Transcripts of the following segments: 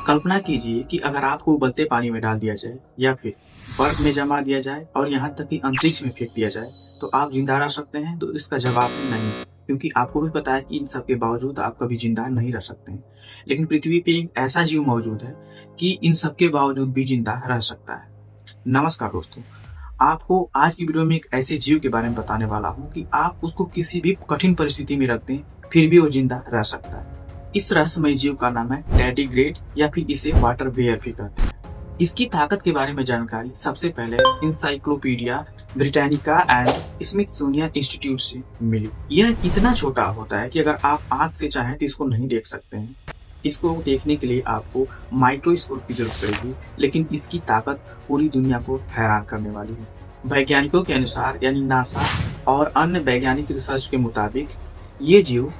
कल्पना कीजिए कि अगर आपको उबलते पानी में डाल दिया जाए या फिर बर्फ में जमा दिया जाए और यहाँ तक कि अंतरिक्ष में फेंक दिया जाए तो आप जिंदा रह सकते हैं। तो इसका जवाब है नहीं, क्योंकि आपको भी पता है कि इन सब के बावजूद आप कभी जिंदा नहीं रह सकते हैं। लेकिन पृथ्वी पे एक ऐसा जीव मौजूद है कि इन सब के बावजूद भी जिंदा रह सकता है। नमस्कार दोस्तों, आपको आज की वीडियो में एक ऐसे जीव के बारे में बताने वाला हूँ कि आप उसको किसी भी कठिन परिस्थिति में रख दें फिर भी वो जिंदा रह सकता है। इस रहस्यमय जीव का नाम है टैडीग्रेड या फिर इसे वाटर बेयर भी कहते हैं। इसकी ताकत के बारे में जानकारी सबसे पहले encyclopedia Britannica and Smithsonian institute से मिली। यह इतना छोटा होता है कि अगर आप आंख से चाहें तो इसको नहीं देख सकते हैं। इसको देखने के लिए आपको माइक्रोस्कोप की जरूरत पड़ेगी, लेकिन इसकी ताकत पूरी दुनिया को हैरान करने वाली है। वैज्ञानिकों के अनुसार यानी नासा और अन्य वैज्ञानिक रिसर्च के मुताबिक ये जीव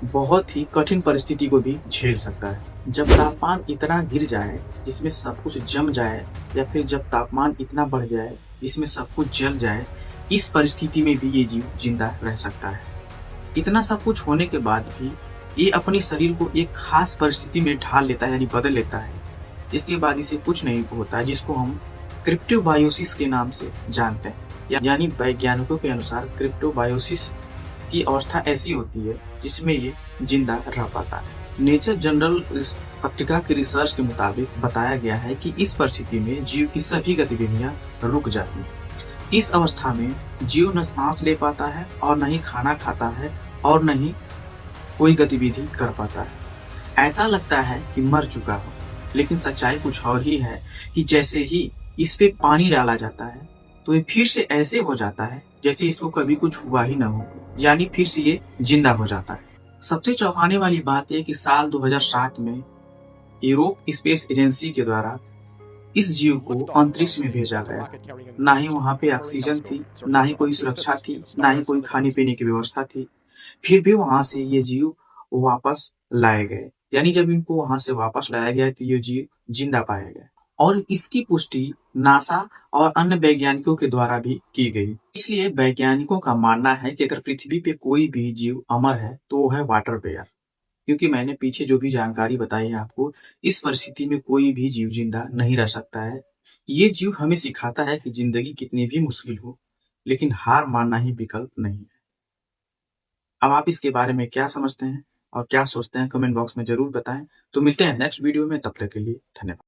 बहुत ही कठिन परिस्थिति को भी झेल सकता है। जब तापमान इतना गिर जाए जिसमें सब कुछ जम जाए या फिर जब तापमान इतना बढ़ जाए जिसमें सब कुछ जल जाए, इस परिस्थिति में भी ये जीव जिंदा रह सकता है। इतना सब कुछ होने के बाद भी ये अपने शरीर को एक खास परिस्थिति में ढाल लेता है यानी बदल लेता है। इसके बाद इसे कुछ नहीं होता है, जिसको हम क्रिप्टोबायोसिस के नाम से जानते हैं। यानी वैज्ञानिकों के अनुसार क्रिप्टोबायोसिस की अवस्था ऐसी होती है जिसमें ये जिंदा रह पाता है। नेचर जनरल पत्रिका की रिसर्च के मुताबिक बताया गया है कि इस परिस्थिति में जीव की सभी गतिविधियां रुक जाती हैं। इस अवस्था में जीव न सांस ले पाता है और न ही खाना खाता है और न ही कोई गतिविधि कर पाता है। ऐसा लगता है कि मर चुका हो, लेकिन सच्चाई कुछ और ही है कि जैसे ही इस पे पानी डाला जाता है तो ये फिर से ऐसे हो जाता है जैसे इसको कभी कुछ हुआ ही न हो, यानी फिर से ये जिंदा हो जाता है। सबसे चौंकाने वाली बात यह कि साल 2007 में यूरोप स्पेस एजेंसी के द्वारा इस जीव को अंतरिक्ष में भेजा गया। ना ही वहां पे ऑक्सीजन थी, ना ही कोई सुरक्षा थी, ना ही कोई खाने पीने की व्यवस्था थी। फिर भी वहां से ये जीव वापस लाए गए, यानी जब इनको वहां से वापस लाया गया तो ये जीव जिंदा पाया गया। और इसकी पुष्टि नासा और अन्य वैज्ञानिकों के द्वारा भी की गई। इसलिए वैज्ञानिकों का मानना है कि अगर पृथ्वी पे कोई भी जीव अमर है तो वो है वाटर बेयर। क्योंकि मैंने पीछे जो भी जानकारी बताई है आपको, इस परिस्थिति में कोई भी जीव जिंदा नहीं रह सकता है। ये जीव हमें सिखाता है कि जिंदगी कितनी भी मुश्किल हो, लेकिन हार मानना ही विकल्प नहीं है। अब आप इसके बारे में क्या समझते हैं और क्या सोचते हैं, कमेंट बॉक्स में जरूर बताएं। तो मिलते हैं नेक्स्ट वीडियो में, तब तक के लिए धन्यवाद।